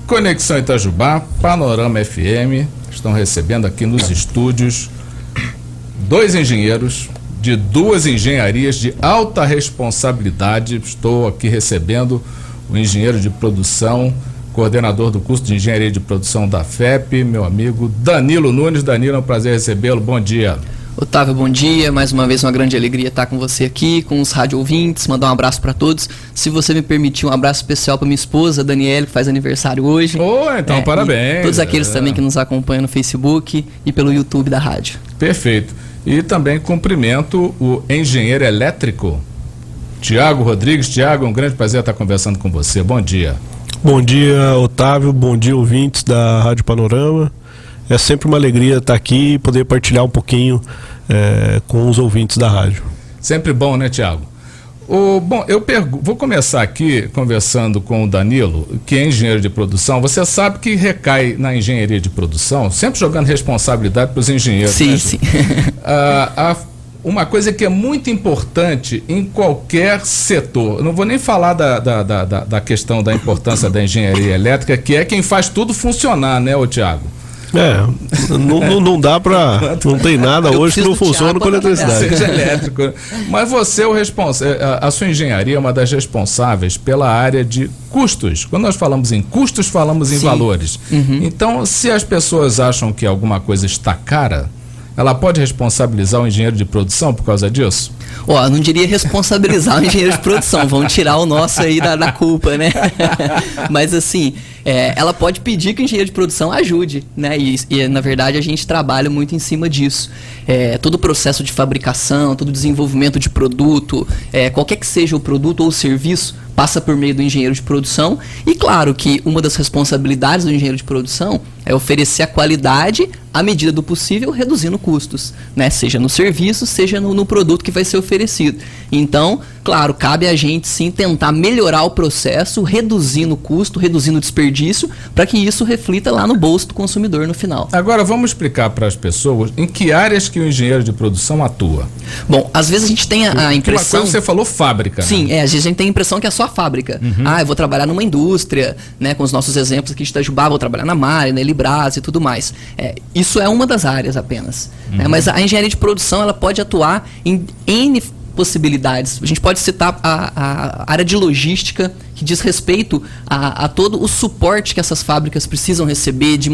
Conexão Itajubá, Panorama FM, estão recebendo aqui nos estúdios 2 engenheiros de 2 engenharias de alta responsabilidade. Estou aqui recebendo o engenheiro de produção, coordenador do curso de engenharia de produção da FEP, meu amigo Danilo Nunes. Danilo, é um prazer recebê-lo, bom dia. Otávio, bom dia, mais uma vez uma grande alegria estar com você aqui, com os rádio ouvintes, mandar um abraço para todos. Se você me permitir, um abraço especial para minha esposa, Daniele, que faz aniversário hoje. Então parabéns. Todos aqueles também que nos acompanham no Facebook e pelo YouTube da rádio. Perfeito. E também cumprimento o engenheiro elétrico, Tiago Rodrigues. Tiago, é um grande prazer estar conversando com você, bom dia. Bom dia, Otávio, bom dia, ouvintes da Rádio Panorama. É sempre uma alegria estar aqui e poder partilhar um pouquinho com os ouvintes da rádio. Sempre bom, né, Tiago? Bom, vou começar aqui conversando com o Danilo, que é engenheiro de produção. Você sabe que recai na engenharia de produção, sempre jogando responsabilidade para os engenheiros. Sim, né? sim. Uma coisa que é muito importante em qualquer setor, não vou nem falar da questão da importância da engenharia elétrica, que é quem faz tudo funcionar, né, ô Tiago? Não dá pra... Não tem nada hoje que não funciona com eletricidade. Seja elétrico. Mas você é o responsável. A sua engenharia é uma das responsáveis pela área de custos. Quando nós falamos em custos, falamos em valores. Uhum. Então, se as pessoas acham que alguma coisa está cara, ela pode responsabilizar o engenheiro de produção por causa disso? Não diria responsabilizar o engenheiro de produção, vão tirar o nosso aí da culpa, né? Mas assim, ela pode pedir que o engenheiro de produção ajude, né? E na verdade a gente trabalha muito em cima disso. Todo o processo de fabricação, todo o desenvolvimento de produto, qualquer que seja o produto ou o serviço, passa por meio do engenheiro de produção. E claro que uma das responsabilidades do engenheiro de produção é oferecer a qualidade à medida do possível, reduzindo custos, né? Seja no serviço, seja no produto que vai ser oferecido. Então, claro, cabe a gente sim tentar melhorar o processo, reduzindo o custo, reduzindo o desperdício, para que isso reflita lá no bolso do consumidor no final. Agora, vamos explicar para as pessoas em que áreas que o engenheiro de produção atua. Bom, às vezes a gente tem a impressão... Uma coisa você falou fábrica. Sim, né? Às vezes a gente tem a impressão que é só a fábrica. Uhum. Eu vou trabalhar numa indústria, né, com os nossos exemplos aqui de Itajubá, vou trabalhar na Mari, na Elibras e tudo mais. Isso é uma das áreas apenas. Né? Mas a engenharia de produção, ela pode atuar em N possibilidades. A gente pode citar a área de logística, que diz respeito a todo o suporte que essas fábricas precisam receber de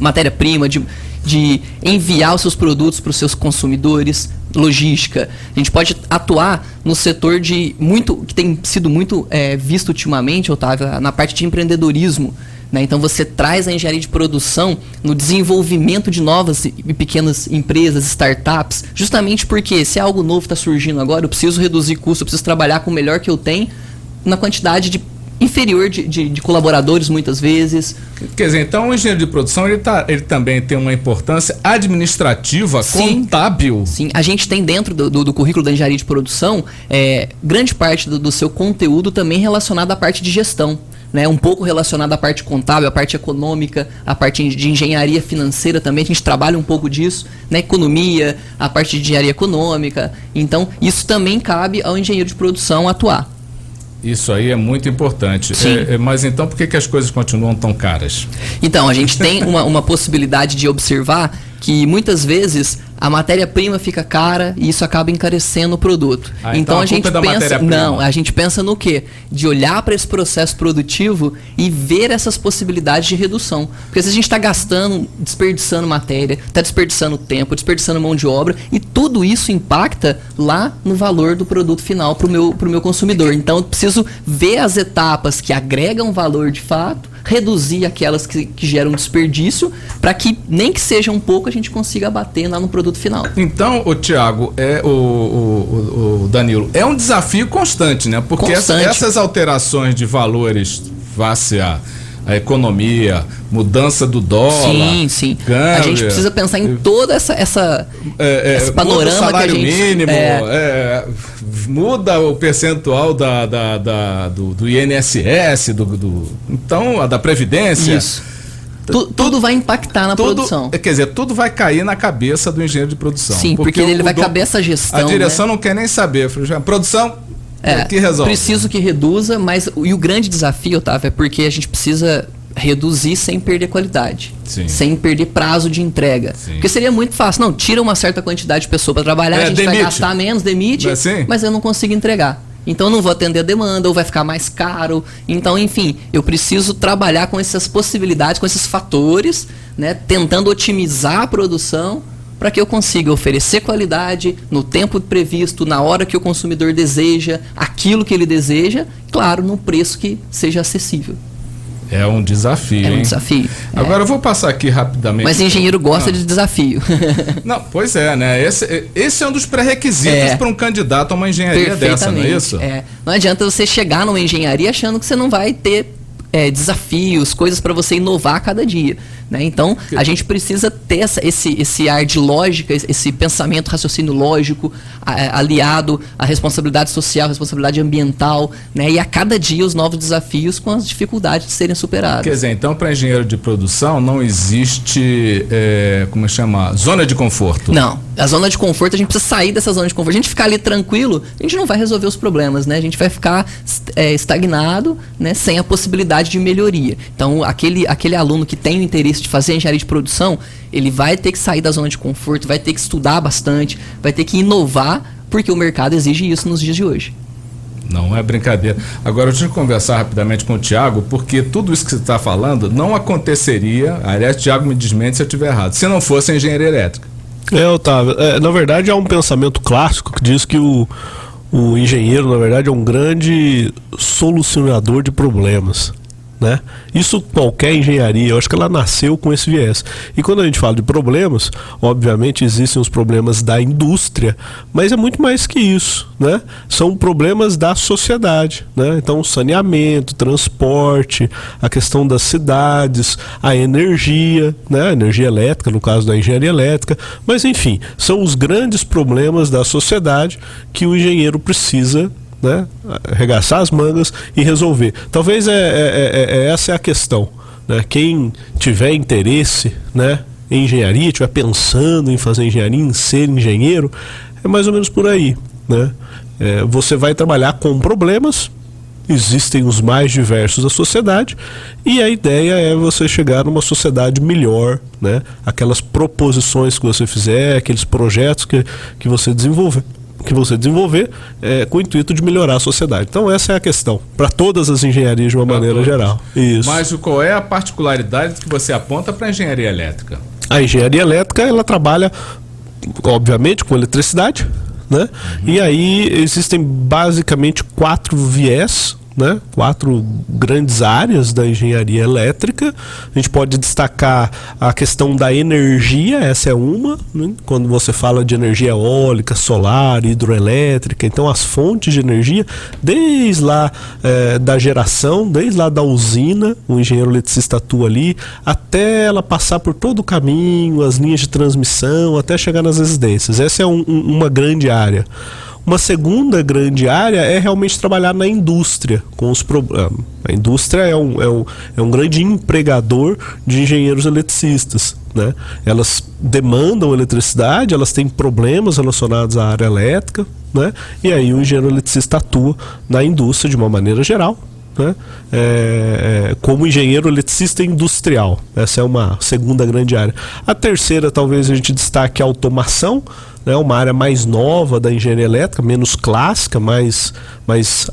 matéria-prima, de enviar os seus produtos para os seus consumidores, logística. A gente pode atuar no setor que tem sido muito visto ultimamente, Otávio, na parte de empreendedorismo. Né? Então você traz a engenharia de produção no desenvolvimento de novas e pequenas empresas, startups, justamente porque se algo novo está surgindo agora, eu preciso reduzir custo, eu preciso trabalhar com o melhor que eu tenho, na quantidade inferior de colaboradores muitas vezes. Quer dizer, então o engenheiro de produção ele também tem uma importância administrativa, contábil. Sim, a gente tem dentro do currículo da engenharia de produção grande parte do seu conteúdo também relacionado à parte de gestão. Né, um pouco relacionado à parte contábil, à parte econômica, à parte de engenharia financeira também, a gente trabalha um pouco disso, né, economia, a parte de engenharia econômica. Então, isso também cabe ao engenheiro de produção atuar. Isso aí é muito importante. Mas então, por que as coisas continuam tão caras? Então, a gente tem uma possibilidade de observar que muitas vezes a matéria-prima fica cara e isso acaba encarecendo o produto. Então a gente pensa, a gente pensa no quê? De olhar para esse processo produtivo e ver essas possibilidades de redução. Porque se a gente está gastando, desperdiçando matéria, está desperdiçando tempo, desperdiçando mão de obra, e tudo isso impacta lá no valor do produto final para o meu consumidor. Então eu preciso ver as etapas que agregam valor de fato, reduzir aquelas que geram desperdício, para que nem que seja um pouco a gente consiga abater lá no produto final. Então, o Tiago, o Danilo, é um desafio constante, né? Porque essas alterações de valores face à economia, mudança do dólar, sim. Câmbio, a gente precisa pensar em toda esse panorama salário que a gente... mínimo, muda o percentual do INSS, então, da Previdência. Isso. Tudo vai impactar na produção. Quer dizer, tudo vai cair na cabeça do engenheiro de produção. Sim, porque ele vai caber essa gestão. A direção não quer nem saber. Produção, que resolve. Preciso que reduza, mas o grande desafio, Otávio, é porque a gente precisa reduzir sem perder qualidade, Sim. sem perder prazo de entrega. Sim. Porque seria muito fácil. Não, tira uma certa quantidade de pessoa para trabalhar, a gente vai gastar menos, demite, mas eu não consigo entregar. Então eu não vou atender a demanda, ou vai ficar mais caro. Então, enfim, eu preciso trabalhar com essas possibilidades, com esses fatores, né, tentando otimizar a produção para que eu consiga oferecer qualidade no tempo previsto, na hora que o consumidor deseja, aquilo que ele deseja, claro, num preço que seja acessível. É um desafio, É um desafio. Agora eu vou passar aqui rapidamente. Mas engenheiro gosta de desafio. Não, pois é, né? Esse é um dos pré-requisitos para um candidato a uma engenharia dessa, não é isso? Não adianta você chegar numa engenharia achando que você não vai ter desafios, coisas para você inovar a cada dia. Né? Então, a gente precisa ter esse ar de lógica, esse pensamento, raciocínio lógico, aliado à responsabilidade social, responsabilidade ambiental, né? E a cada dia os novos desafios com as dificuldades de serem superadas. Quer dizer, então, para engenheiro de produção não existe, como chama, zona de conforto? Não. A zona de conforto, a gente precisa sair dessa zona de conforto. A gente ficar ali tranquilo, a gente não vai resolver os problemas, né? A gente vai ficar estagnado, né? Sem a possibilidade de melhoria. Então, aquele aluno que tem o interesse de fazer engenharia de produção, ele vai ter que sair da zona de conforto, vai ter que estudar bastante, vai ter que inovar, porque o mercado exige isso nos dias de hoje. Não é brincadeira. Agora, eu tinha que conversar rapidamente com o Thiago, porque tudo isso que você está falando não aconteceria, aliás, Thiago me desmente se eu estiver errado, se não fosse a engenharia elétrica. Otávio, na verdade há um pensamento clássico que diz que o engenheiro, na verdade, é um grande solucionador de problemas, né? Isso qualquer engenharia, eu acho que ela nasceu com esse viés. E quando a gente fala de problemas, obviamente existem os problemas da indústria, mas é muito mais que isso, né? São problemas da sociedade, né? Então, saneamento, transporte, a questão das cidades, a energia, né? A energia elétrica, no caso da engenharia elétrica, mas enfim, são os grandes problemas da sociedade que o engenheiro precisa, né, arregaçar as mangas e resolver. Talvez essa é a questão, né? Quem tiver interesse, né, em engenharia, estiver pensando em fazer engenharia, em ser engenheiro, é mais ou menos por aí, né? Você vai trabalhar com problemas, existem os mais diversos da sociedade, e a ideia é você chegar numa sociedade melhor, né? Aquelas proposições que você fizer, aqueles projetos que você desenvolver com o intuito de melhorar a sociedade. Então essa é a questão, para todas as engenharias de uma maneira geral. Isso. Mas qual é a particularidade que você aponta para a engenharia elétrica? A engenharia elétrica, ela trabalha, obviamente, com eletricidade, né? E aí existem basicamente 4 viés, né? 4 grandes áreas da engenharia elétrica. A gente pode destacar a questão da energia, essa é uma, né? Quando você fala de energia eólica, solar, hidroelétrica, então as fontes de energia, desde lá da geração, desde lá da usina, o engenheiro eletricista atua ali, até ela passar por todo o caminho, as linhas de transmissão, até chegar nas residências. Essa é uma grande área. Uma segunda grande área é realmente trabalhar na indústria. A indústria é um grande empregador de engenheiros eletricistas, né? Elas demandam eletricidade, elas têm problemas relacionados à área elétrica, né? E aí o engenheiro eletricista atua na indústria de uma maneira geral, né? Como engenheiro eletricista industrial. Essa é uma segunda grande área. A terceira, talvez a gente destaque a automação, né? Uma área mais nova da engenharia elétrica, menos clássica, mais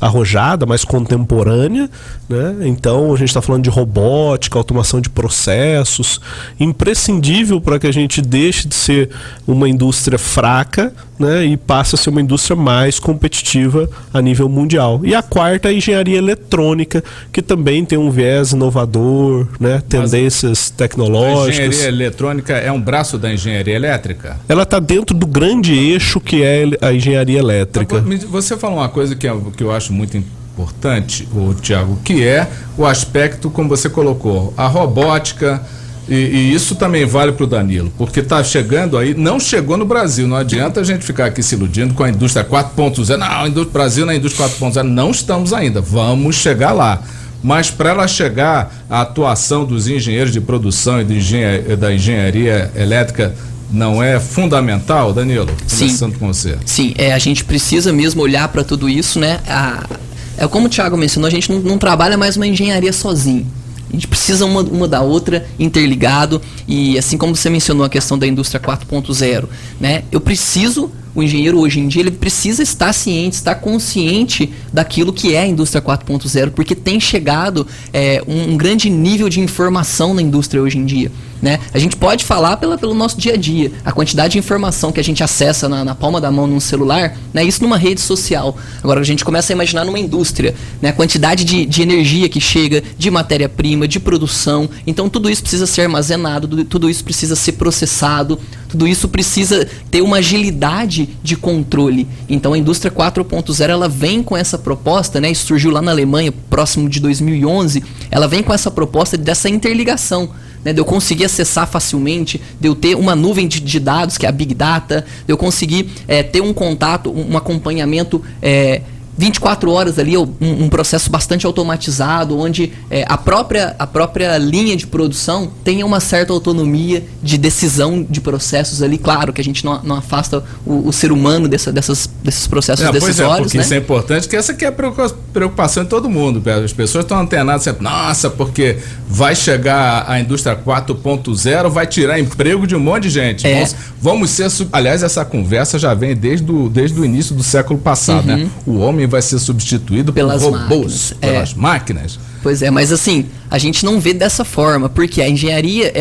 arrojada, mais contemporânea, né? Então a gente está falando de robótica, automação de processos, imprescindível para que a gente deixe de ser uma indústria fraca, né? E passe a ser uma indústria mais competitiva a nível mundial. E a quarta é a engenharia eletrônica, que também tem um viés inovador, né? Tendências tecnológicas. A engenharia eletrônica é um braço da engenharia elétrica? Ela está dentro do grande eixo que é a engenharia elétrica. Você falou uma coisa que eu acho muito importante, Thiago, que é o aspecto, como você colocou, a robótica, e isso também vale para o Danilo, porque está chegando aí, não chegou no Brasil, não adianta a gente ficar aqui se iludindo com a indústria 4.0, não, Brasil na indústria 4.0, não estamos ainda, vamos chegar lá. Mas para ela chegar, a atuação dos engenheiros de produção e da engenharia elétrica não é fundamental, Danilo? Começando com você. Sim, a gente precisa mesmo olhar para tudo isso, né? Como o Thiago mencionou, a gente não trabalha mais uma engenharia sozinho. A gente precisa uma da outra, interligado, e assim como você mencionou a questão da indústria 4.0, né? O engenheiro hoje em dia, ele precisa estar ciente, estar consciente daquilo que é a indústria 4.0, porque tem chegado um grande nível de informação na indústria hoje em dia, né? A gente pode falar pelo nosso dia a dia, a quantidade de informação que a gente acessa na palma da mão num celular, né? Isso numa rede social. Agora a gente começa a imaginar numa indústria, né? A quantidade de energia que chega, de matéria-prima, de produção. Então tudo isso precisa ser armazenado, tudo isso precisa ser processado, tudo isso precisa ter uma agilidade de controle. Então a indústria 4.0 ela vem com essa proposta, né? Isso surgiu lá na Alemanha, próximo de 2011. Ela vem com essa proposta dessa interligação, né, de eu conseguir acessar facilmente, de eu ter uma nuvem de dados, que é a Big Data, de eu conseguir ter um contato, um acompanhamento 24 horas ali, um processo bastante automatizado, onde a própria linha de produção tenha uma certa autonomia de decisão de processos ali. Claro que a gente não afasta o ser humano desses processos decisórios. Porque, né? Isso é importante, que essa aqui é a preocupação de todo mundo. As pessoas estão antenadas sempre, nossa, porque vai chegar a indústria 4.0, vai tirar emprego de um monte de gente. Vamos ser... Aliás, essa conversa já vem desde o início do século passado, né? O homem vai ser substituído pelas por robôs, máquinas. pelas máquinas. Pois é, mas assim, a gente não vê dessa forma, porque a engenharia,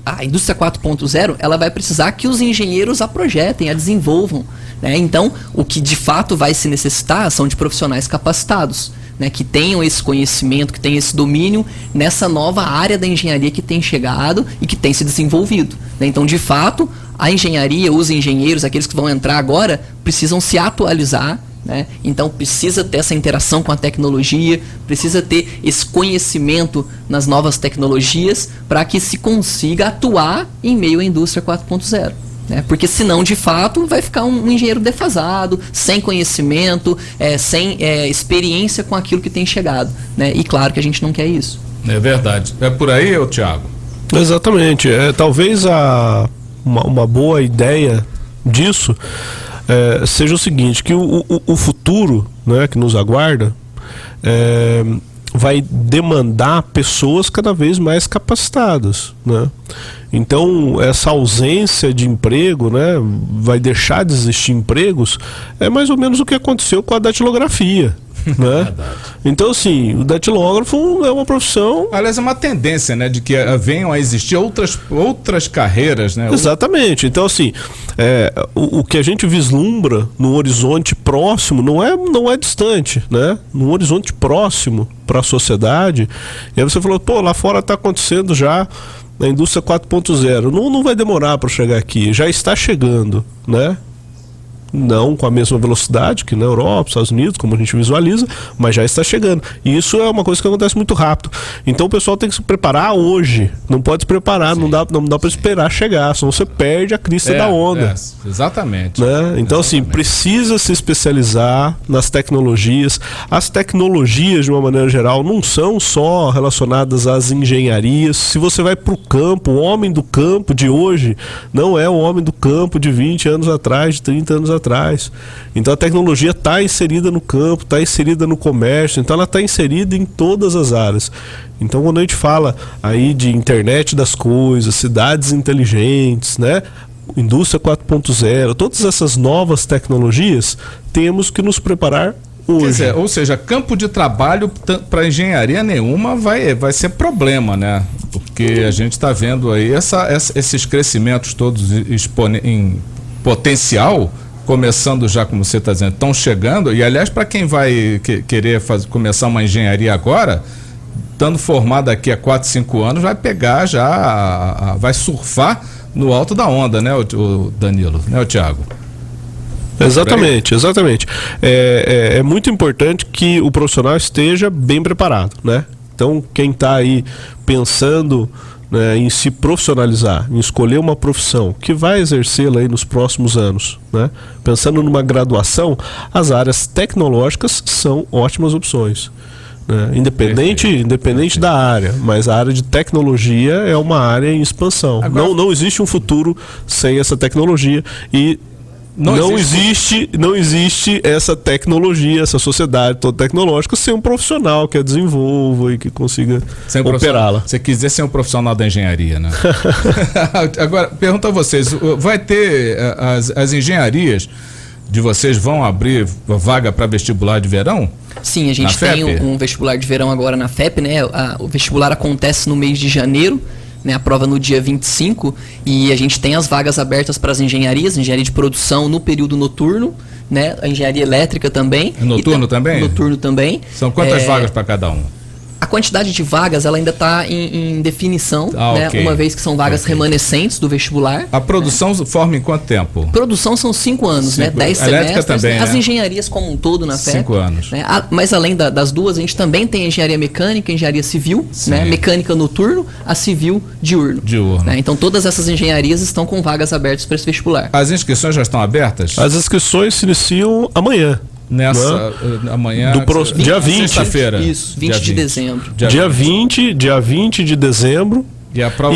a indústria 4.0, ela vai precisar que os engenheiros a projetem, a desenvolvam, né? Então, o que de fato vai se necessitar são de profissionais capacitados, né? Que tenham esse conhecimento, que tenham esse domínio nessa nova área da engenharia que tem chegado e que tem se desenvolvido, né? Então, de fato, a engenharia, os engenheiros, aqueles que vão entrar agora, precisam se atualizar, né? Então precisa ter essa interação com a tecnologia, precisa ter esse conhecimento nas novas tecnologias para que se consiga atuar em meio à indústria 4.0. Né? Porque senão, de fato, vai ficar um engenheiro defasado, sem conhecimento, sem experiência com aquilo que tem chegado. Né? E claro que a gente não quer isso. É verdade. É por aí, Thiago? Exatamente. Talvez uma boa ideia disso seja o seguinte, que o futuro, né, que nos aguarda vai demandar pessoas cada vez mais capacitadas, né? Então essa ausência de emprego, né, vai deixar de existir empregos, é mais ou menos o que aconteceu com a datilografia. Né? Então, assim, o datilógrafo é uma profissão... Aliás, é uma tendência, né, de que venham a existir outras carreiras, né? Exatamente. Então, assim, o que a gente vislumbra no horizonte próximo não é distante, né? No horizonte próximo para a sociedade. E aí você falou, pô, lá fora está acontecendo já a indústria 4.0. Não vai demorar para chegar aqui, já está chegando, né? Não com a mesma velocidade que na Europa, Estados Unidos, como a gente visualiza, mas já está chegando. E isso é uma coisa que acontece muito rápido. Então o pessoal tem que se preparar hoje. Não pode se preparar, não dá para esperar chegar, senão você perde a crista da onda. Exatamente. Né? Então, assim, precisa se especializar nas tecnologias. As tecnologias, de uma maneira geral, não são só relacionadas às engenharias. Se você vai para o campo, o homem do campo de hoje não é o homem do campo de 20 anos atrás, de 30 anos atrás. Então a tecnologia está inserida no campo, está inserida no comércio, então ela está inserida em todas as áreas. Então quando a gente fala aí de internet das coisas, cidades inteligentes, né, indústria 4.0, todas essas novas tecnologias, temos que nos preparar hoje. Ou seja, campo de trabalho para engenharia nenhuma vai ser problema, né? Porque a gente está vendo aí esses crescimentos todos em potencial, começando já, como você está dizendo, estão chegando. E aliás, para quem vai querer começar uma engenharia agora, estando formado daqui a 4, 5 anos, vai pegar já, vai surfar no alto da onda, né, o Danilo, né, o Thiago? Exatamente. É muito importante que o profissional esteja bem preparado, né? Então, quem está aí pensando, né, em se profissionalizar, em escolher uma profissão que vai exercê-la aí nos próximos anos, né? Pensando numa graduação, as áreas tecnológicas são ótimas opções, né? Independente da área, mas a área de tecnologia é uma área em expansão. Agora, não existe um futuro sem essa tecnologia e Não existe essa tecnologia, essa sociedade toda tecnológica sem um profissional que a desenvolva e que consiga operá-la. Você quis dizer ser um profissional da engenharia, né? Agora, pergunto a vocês, vai ter as engenharias de vocês vão abrir vaga para vestibular de verão? Sim, a gente tem um vestibular de verão agora na FEP, né? O vestibular acontece no mês de janeiro, né? A prova no dia 25, e a gente tem as vagas abertas para as engenharias, engenharia de produção no período noturno, né? A engenharia elétrica também. Noturno também? Noturno também. São quantas vagas para cada um? A quantidade de vagas ela ainda está em definição, né? Okay. Uma vez que são vagas remanescentes do vestibular. A produção forma em quanto tempo? Produção são 5 anos, né? 10 semestres. Também, As né? engenharias como um todo na FEP. 5 anos. Né? Mas além das duas, a gente também tem a engenharia mecânica, engenharia civil, né? Mecânica noturno, a civil diurno. Né? Então todas essas engenharias estão com vagas abertas para esse vestibular. As inscrições já estão abertas? As inscrições se iniciam amanhã. Amanhã, dia 20. Sexta-feira. Isso, 20 de dezembro. Dia 20 de dezembro. E a prova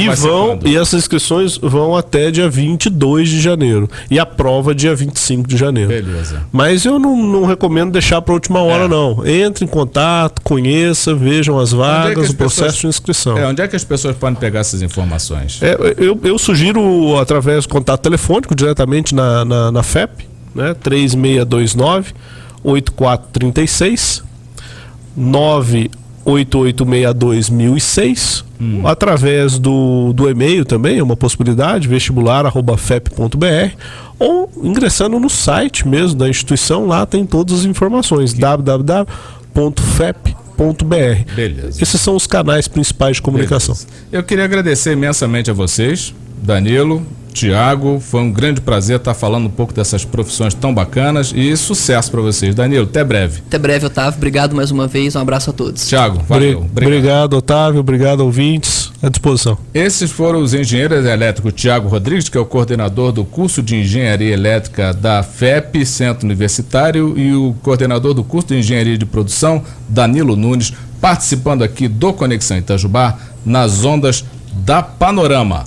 e essas inscrições vão até dia 22 de janeiro. E a prova dia 25 de janeiro. Beleza. Mas eu não recomendo deixar para a última hora, não. Entre em contato, conheça, vejam as vagas, o processo de inscrição. Onde é que as pessoas podem pegar essas informações? Eu sugiro através do contato telefônico, diretamente na FEP, né? 3629-8436, 98862-1006, através do e-mail também, é uma possibilidade, vestibular@fep.br, ou ingressando no site mesmo da instituição, lá tem todas as informações, www.fep.br. Beleza. Esses são os canais principais de comunicação. Beleza. Eu queria agradecer imensamente a vocês, Danilo, Tiago, foi um grande prazer estar falando um pouco dessas profissões tão bacanas e sucesso para vocês. Danilo, até breve. Até breve, Otávio. Obrigado mais uma vez. Um abraço a todos. Tiago, valeu. Obrigado, Otávio. Obrigado, ouvintes. À disposição. Esses foram os engenheiros elétricos Tiago Rodrigues, que é o coordenador do curso de Engenharia Elétrica da FEP, Centro Universitário, e o coordenador do curso de Engenharia de Produção, Danilo Nunes, participando aqui do Conexão Itajubá, nas ondas da Panorama.